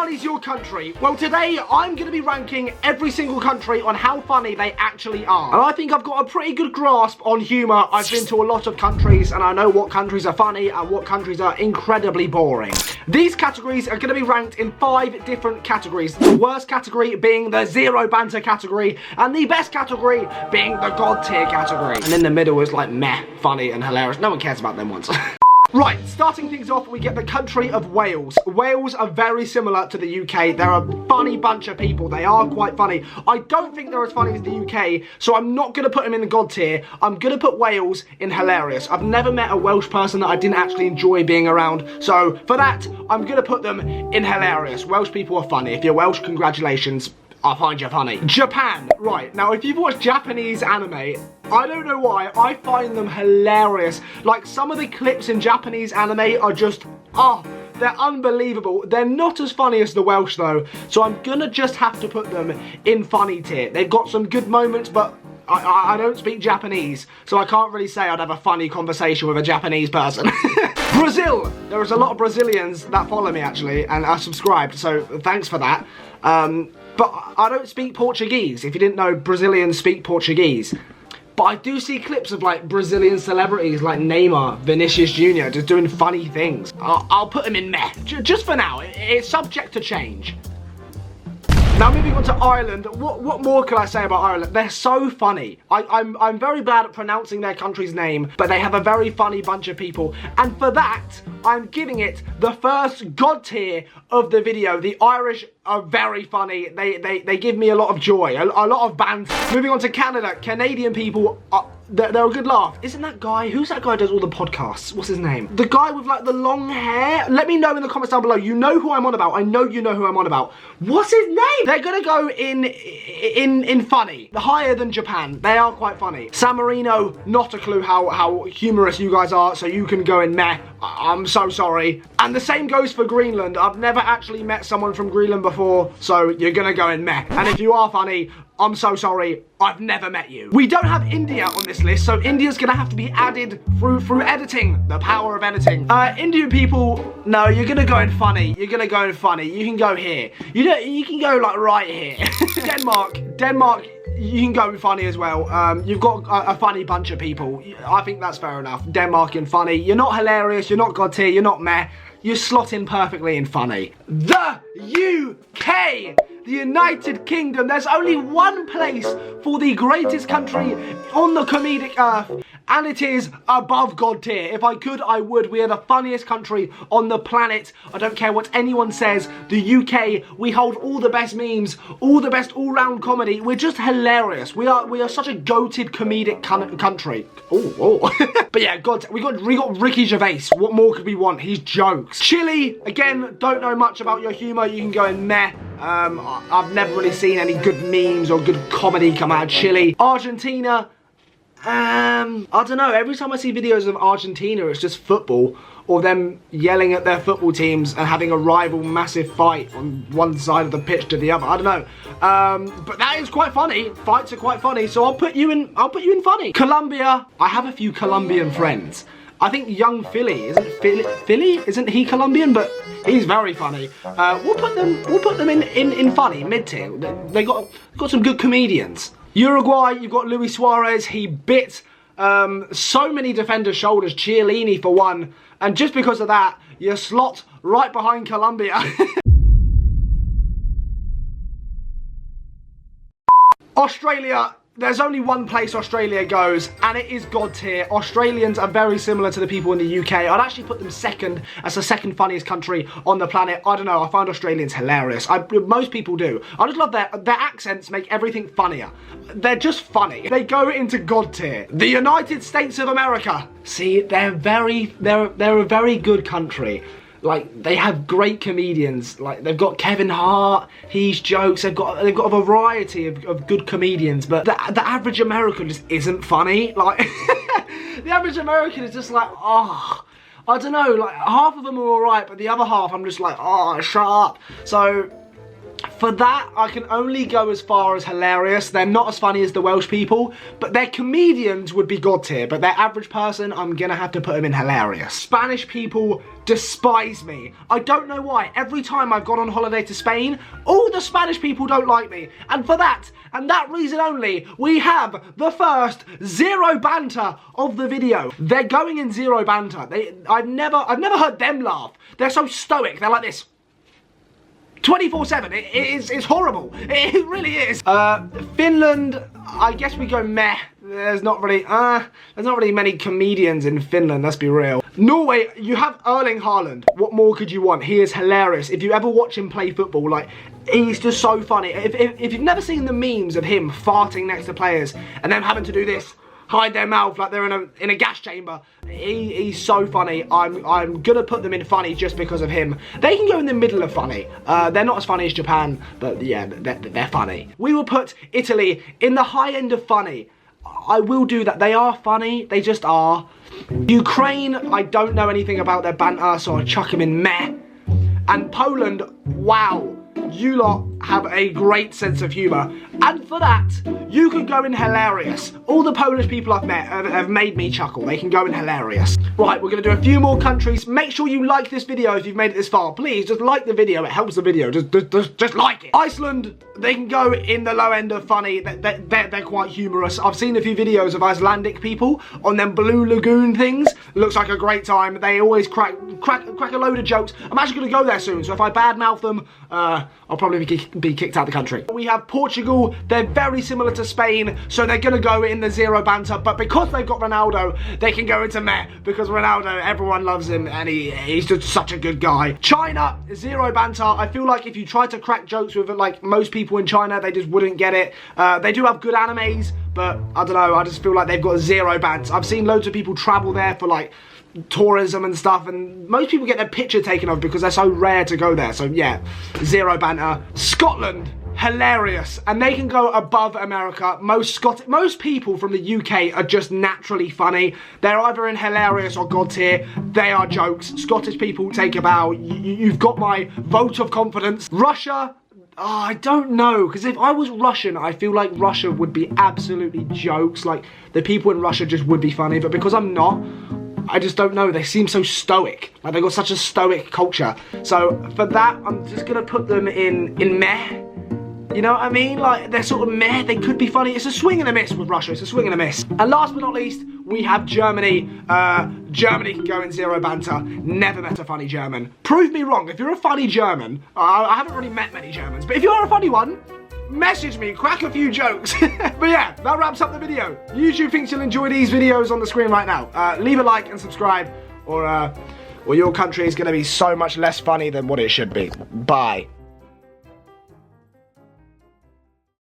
funny's your country? Well, today I'm going to be ranking every single country on how funny they actually are. And I think I've got a pretty good grasp on humour. I've been to a lot of countries and I know what countries are funny and what countries are incredibly boring. These categories are going to be ranked in 5 different categories. The worst category being the zero banter category, and the best category being the god tier category. And in the middle is like meh, funny and hilarious. No one cares about them ones. Right, starting things off, we get the country of Wales. Wales are very similar to the UK. They're a funny bunch of people. They are quite funny. I don't think they're as funny as the UK, so I'm not going to put them in the god tier. I'm going to put Wales in hilarious. I've never met a Welsh person that I didn't actually enjoy being around, so for that, I'm going to put them in hilarious. Welsh people are funny. If you're Welsh, congratulations. I find you funny. Japan. Right, now if you've watched Japanese anime, I don't know why, I find them hilarious. Like, some of the clips in Japanese anime are just, they're unbelievable. They're not as funny as the Welsh though, so I'm gonna just have to put them in funny tier. They've got some good moments, but I don't speak Japanese, so I can't really say I'd have a funny conversation with a Japanese person. Brazil. There is a lot of Brazilians that follow me actually, and are subscribed, so thanks for that. But I don't speak Portuguese. If you didn't know, Brazilians speak Portuguese. But I do see clips of like Brazilian celebrities like Neymar, Vinicius Jr. just doing funny things. I'll put them in meh, just for now. It's subject to change. Now moving on to Ireland, what more can I say about Ireland? They're so funny. I'm very bad at pronouncing their country's name, but they have a very funny bunch of people. And for that, I'm giving it the first god tier of the video. The Irish are very funny. They give me a lot of joy, a lot of banter. Moving on to Canada, Canadian people are... They're a good laugh. Isn't that guy, who's that guy who does all the podcasts? What's his name? The guy with like the long hair? Let me know in the comments down below. You know who I'm on about. I know you know who I'm on about. What's his name? They're gonna go in funny. Higher than Japan. They are quite funny. San Marino, not a clue how humorous you guys are, so you can go in meh. I'm so sorry. And the same goes for Greenland. I've never actually met someone from Greenland before, so you're gonna go in meh. And if you are funny, I'm so sorry, I've never met you. We don't have India on this list, so India's gonna have to be added through editing. The power of editing. Indian people, no, you're gonna go in funny. You're gonna go in funny. You can go here. You can go like right here. Denmark, you can go funny as well. You've got a funny bunch of people. I think that's fair enough. Denmark and funny. You're not hilarious, you're not god tier, you're not meh. You slot in perfectly in funny. The UK! The United Kingdom. There's only one place for the greatest country on the comedic earth, and it is above god tier. If I could, I would. We are the funniest country on the planet. I don't care what anyone says. The UK, we hold all the best memes, all the best all-round comedy. We're just hilarious. We are such a goated comedic country. But yeah, we got Ricky Gervais. What more could we want? He's jokes. Chile, again, don't know much about your humour. You can go in meh. I've never really seen any good memes or good comedy come out of Chile. Argentina, I don't know. Every time I see videos of Argentina, it's just football or them yelling at their football teams and having a rival massive fight on one side of the pitch to the other. I don't know. But that is quite funny. Fights are quite funny, so I'll put you in funny. Colombia, I have a few Colombian friends. I think young Philly, isn't he Colombian? But he's very funny. We'll put them in funny, mid-tier. They got some good comedians. Uruguay, you've got Luis Suarez. He bit so many defenders' shoulders, Chiellini for one, and just because of that, you slot right behind Colombia. Australia. There's only one place Australia goes, and it is god tier. Australians are very similar to the people in the UK. I'd actually put them second as the second funniest country on the planet. I don't know, I find Australians hilarious. Most people do. I just love their accents make everything funnier. They're just funny. They go into god tier. The United States of America. See, they're a very good country. Like, they have great comedians. Like, they've got Kevin Hart, he's jokes. They've got a variety of good comedians, but the average American just isn't funny. Like, the average American is just like, oh, I don't know, like half of them are alright, but the other half I'm just like, oh, shut up. So For that, I can only go as far as hilarious. They're not as funny as the Welsh people, but their comedians would be god tier, but their average person, I'm gonna have to put them in hilarious. Spanish people despise me. I don't know why. Every time I've gone on holiday to Spain, all the Spanish people don't like me. And for that, and that reason only, we have the first zero banter of the video. They're going in zero banter. I've never heard them laugh. They're so stoic. They're like this 24/7. It's horrible. It really is. Finland, I guess we go meh. There's not really many comedians in Finland, let's be real. Norway, you have Erling Haaland. What more could you want? He is hilarious. If you ever watch him play football, like, he's just so funny. If you've never seen the memes of him farting next to players and them having to do this, hide their mouth like they're in a gas chamber. He's so funny. I'm gonna put them in funny just because of him. They can go in the middle of funny. They're not as funny as Japan, but yeah, they're funny. We will put Italy in the high end of funny. I will do that. They are funny. They just are. Ukraine, I don't know anything about their banter, so I'll chuck them in meh. And Poland, wow. You lot have a great sense of humour, and for that, you can go in hilarious. All the Polish people I've met have made me chuckle. They can go in hilarious. Right, we're going to do a few more countries. Make sure you like this video if you've made it this far. Please, just like the video. It helps the video. Just like it. Iceland, they can go in the low end of funny. They're quite humorous. I've seen a few videos of Icelandic people on them Blue Lagoon things. Looks like a great time. They always crack a load of jokes. I'm actually going to go there soon, so if I badmouth them, I'll probably be kicked out of the country. We have Portugal. They're very similar to Spain, so they're going to go in the zero banter, but because they've got Ronaldo, they can go into meh, because Ronaldo, everyone loves him, and he's just such a good guy. China, zero banter. I feel like if you try to crack jokes with, like, most people in China, they just wouldn't get it. They do have good animes, but I don't know, I just feel like they've got zero banter. I've seen loads of people travel there for, like, tourism and stuff, and most people get their picture taken off because they're so rare to go there. So yeah, zero banter. Scotland, hilarious, and they can go above America. Most people from the UK are just naturally funny. They're either in hilarious or god tier. They are jokes. Scottish people, take a bow. You've got my vote of confidence. Russia, oh, I don't know, because if I was Russian, I feel like Russia would be absolutely jokes. Like, the people in Russia just would be funny, but because I'm not, I just don't know. They seem so stoic. Like, they've got such a stoic culture. So for that, I'm just gonna put them in meh. You know what I mean? Like, they're sort of meh. They could be funny. It's a swing and a miss with Russia. It's a swing and a miss. And last but not least, we have Germany. Germany can go in zero banter. Never met a funny German. Prove me wrong. If you're a funny German, I haven't really met many Germans, but if you're a funny one, message me, crack a few jokes. But yeah, that wraps up the video. YouTube thinks you'll enjoy these videos on the screen right now. Leave a like and subscribe, or your country is going to be so much less funny than what it should be. Bye.